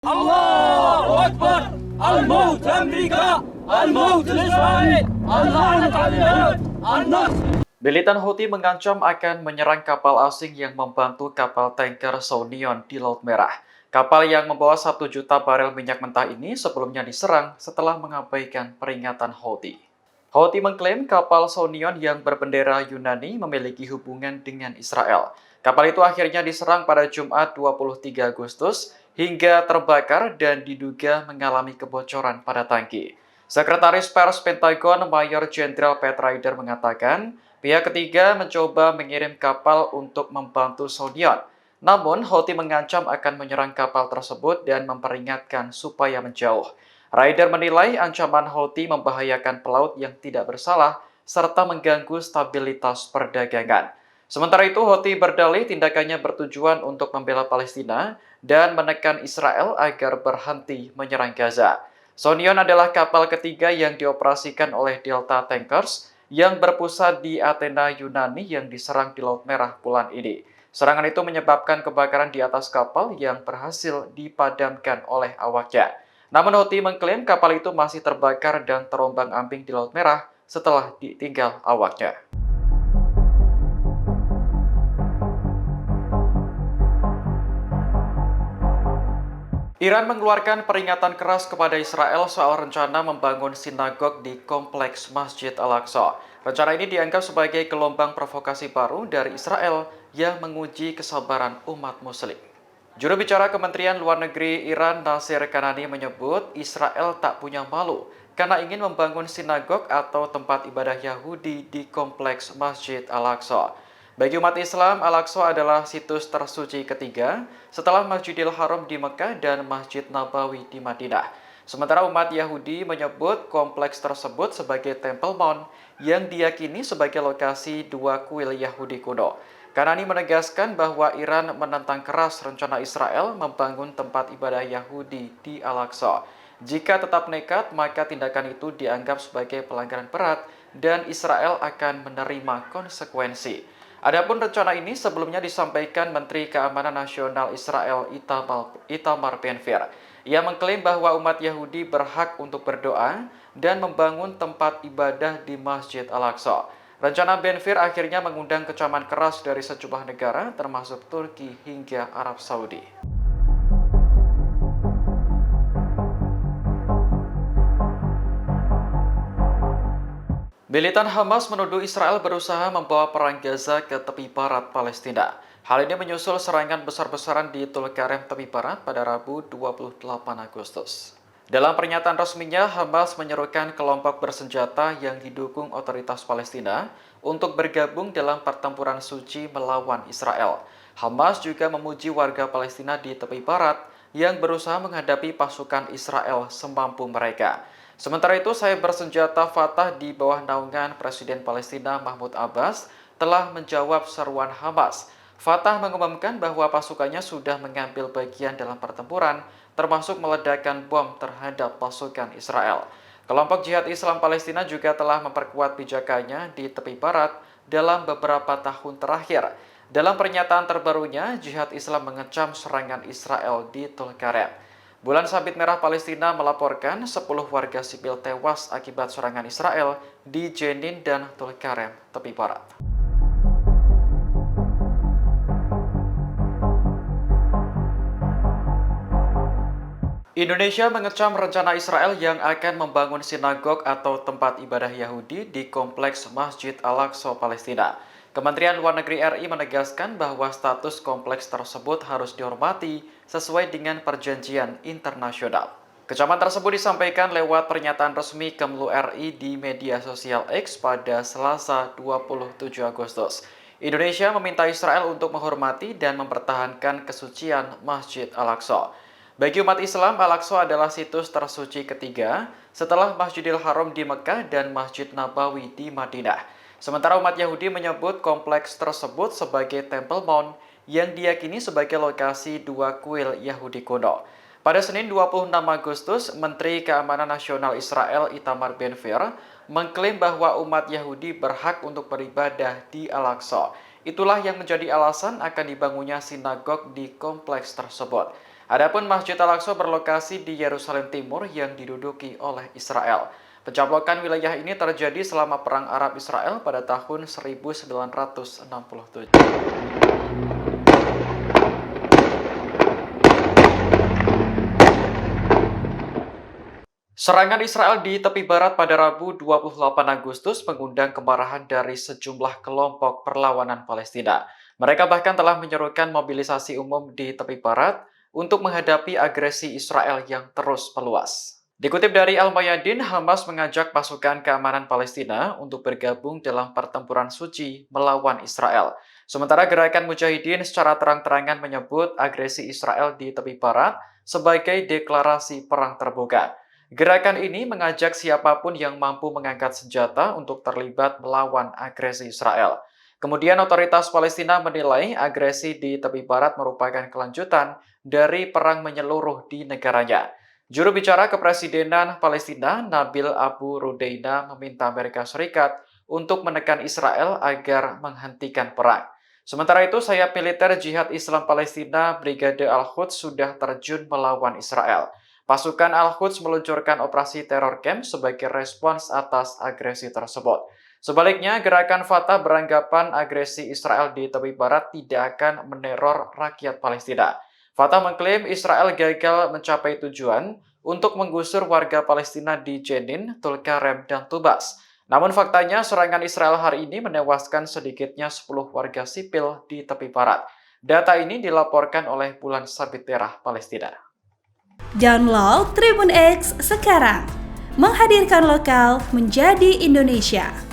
الله أكبر. الموت أمريكا، الموت لإسرائيل، اللعنة على اليهود، النصر. Militan Houthi mengancam akan menyerang kapal asing yang membantu kapal tanker Sounion di Laut Merah. Kapal yang membawa 1 juta barel minyak mentah ini sebelumnya diserang setelah mengabaikan peringatan Houthi. Houthi mengklaim kapal Sounion yang berbendera Yunani memiliki hubungan dengan Israel. Kapal itu akhirnya diserang pada Jumat 23 Agustus hingga terbakar dan diduga mengalami kebocoran pada tangki. Sekretaris Pers Pentagon Mayor Jenderal Pat Ryder mengatakan, pihak ketiga mencoba mengirim kapal untuk membantu Sounion. Namun, Houthi mengancam akan menyerang kapal tersebut dan memperingatkan supaya menjauh. Ryder menilai ancaman Houthi membahayakan pelaut yang tidak bersalah serta mengganggu stabilitas perdagangan. Sementara itu, Houthi berdalih tindakannya bertujuan untuk membela Palestina dan menekan Israel agar berhenti menyerang Gaza. Sounion adalah kapal ketiga yang dioperasikan oleh Delta Tankers yang berpusat di Athena, Yunani yang diserang di Laut Merah bulan ini. Serangan itu menyebabkan kebakaran di atas kapal yang berhasil dipadamkan oleh awaknya. Namun Houthi mengklaim kapal itu masih terbakar dan terombang-ambing di Laut Merah setelah ditinggal awaknya. Iran mengeluarkan peringatan keras kepada Israel soal rencana membangun sinagog di kompleks Masjid Al-Aqsa. Rencana ini dianggap sebagai gelombang provokasi baru dari Israel yang menguji kesabaran umat Muslim. Juru bicara Kementerian Luar Negeri Iran Nasir Kanani menyebut Israel tak punya malu karena ingin membangun sinagog atau tempat ibadah Yahudi di kompleks Masjid Al-Aqsa. Bagi umat Islam, Al-Aqsa adalah situs tersuci ketiga setelah Masjidil Haram di Mekah dan Masjid Nabawi di Madinah. Sementara umat Yahudi menyebut kompleks tersebut sebagai Temple Mount yang diyakini sebagai lokasi dua kuil Yahudi kuno. Kanani menegaskan bahwa Iran menentang keras rencana Israel membangun tempat ibadah Yahudi di Al-Aqsa. Jika tetap nekat, maka tindakan itu dianggap sebagai pelanggaran berat dan Israel akan menerima konsekuensi. Adapun rencana ini sebelumnya disampaikan Menteri Keamanan Nasional Israel Itamar Ben-Gvir. Ia mengklaim bahwa umat Yahudi berhak untuk berdoa dan membangun tempat ibadah di Masjid Al-Aqsa. Rencana Ben-Gvir akhirnya mengundang kecaman keras dari sejumlah negara termasuk Turki hingga Arab Saudi. Militan Hamas menuduh Israel berusaha membawa perang Gaza ke tepi barat Palestina. Hal ini menyusul serangan besar-besaran di Tulkarem tepi barat pada Rabu 28 Agustus. Dalam pernyataan resminya, Hamas menyerukan kelompok bersenjata yang didukung otoritas Palestina untuk bergabung dalam pertempuran suci melawan Israel. Hamas juga memuji warga Palestina di tepi barat yang berusaha menghadapi pasukan Israel semampu mereka. Sementara itu, sayap bersenjata Fatah di bawah naungan Presiden Palestina Mahmud Abbas telah menjawab seruan Hamas. Fatah mengumumkan bahwa pasukannya sudah mengambil bagian dalam pertempuran, termasuk meledakkan bom terhadap pasukan Israel. Kelompok Jihad Islam Palestina juga telah memperkuat pijakannya di tepi barat dalam beberapa tahun terakhir. Dalam pernyataan terbarunya, Jihad Islam mengecam serangan Israel di Tulkarem. Bulan Sabit Merah Palestina melaporkan 10 warga sipil tewas akibat serangan Israel di Jenin dan Tulkarem, tepi barat. Indonesia mengecam rencana Israel yang akan membangun sinagog atau tempat ibadah Yahudi di kompleks Masjid Al-Aqsa Palestina. Kementerian Luar Negeri RI menegaskan bahwa status kompleks tersebut harus dihormati sesuai dengan perjanjian internasional. Kecaman tersebut disampaikan lewat pernyataan resmi Kemlu RI di media sosial X pada Selasa 27 Agustus. Indonesia meminta Israel untuk menghormati dan mempertahankan kesucian Masjid Al-Aqsa. Bagi umat Islam, Al-Aqsa adalah situs tersuci ketiga setelah Masjidil Haram di Mekah dan Masjid Nabawi di Madinah. Sementara umat Yahudi menyebut kompleks tersebut sebagai Temple Mount yang diyakini sebagai lokasi dua kuil Yahudi kuno. Pada Senin 26 Agustus, Menteri Keamanan Nasional Israel Itamar Ben-Gvir mengklaim bahwa umat Yahudi berhak untuk beribadah di Al-Aqsa. Itulah yang menjadi alasan akan dibangunnya sinagog di kompleks tersebut. Adapun Masjid Al-Aqsa berlokasi di Yerusalem Timur yang diduduki oleh Israel. Pencaplokan wilayah ini terjadi selama Perang Arab-Israel pada tahun 1967. Serangan Israel di tepi barat pada Rabu 28 Agustus mengundang kemarahan dari sejumlah kelompok perlawanan Palestina. Mereka bahkan telah menyerukan mobilisasi umum di tepi barat untuk menghadapi agresi Israel yang terus meluas. Dikutip dari Al-Mayadin, Hamas mengajak pasukan keamanan Palestina untuk bergabung dalam pertempuran suci melawan Israel. Sementara gerakan Mujahidin secara terang-terangan menyebut agresi Israel di tepi barat sebagai deklarasi perang terbuka. Gerakan ini mengajak siapapun yang mampu mengangkat senjata untuk terlibat melawan agresi Israel. Kemudian otoritas Palestina menilai agresi di tepi barat merupakan kelanjutan dari perang menyeluruh di negaranya. Juru bicara Kepresidenan Palestina, Nabil Abu Rudeina, meminta Amerika Serikat untuk menekan Israel agar menghentikan perang. Sementara itu, sayap militer Jihad Islam Palestina, Brigade Al-Quds sudah terjun melawan Israel. Pasukan Al-Quds meluncurkan operasi teror camp sebagai respons atas agresi tersebut. Sebaliknya, gerakan Fatah beranggapan agresi Israel di tepi barat tidak akan meneror rakyat Palestina. Fatah mengklaim Israel gagal mencapai tujuan untuk menggusur warga Palestina di Jenin, Tulkarem, dan Tubas. Namun faktanya serangan Israel hari ini menewaskan sedikitnya 10 warga sipil di tepi barat. Data ini dilaporkan oleh Bulan Sabit Merah Palestina. Download Tribun X sekarang, menghadirkan lokal menjadi Indonesia.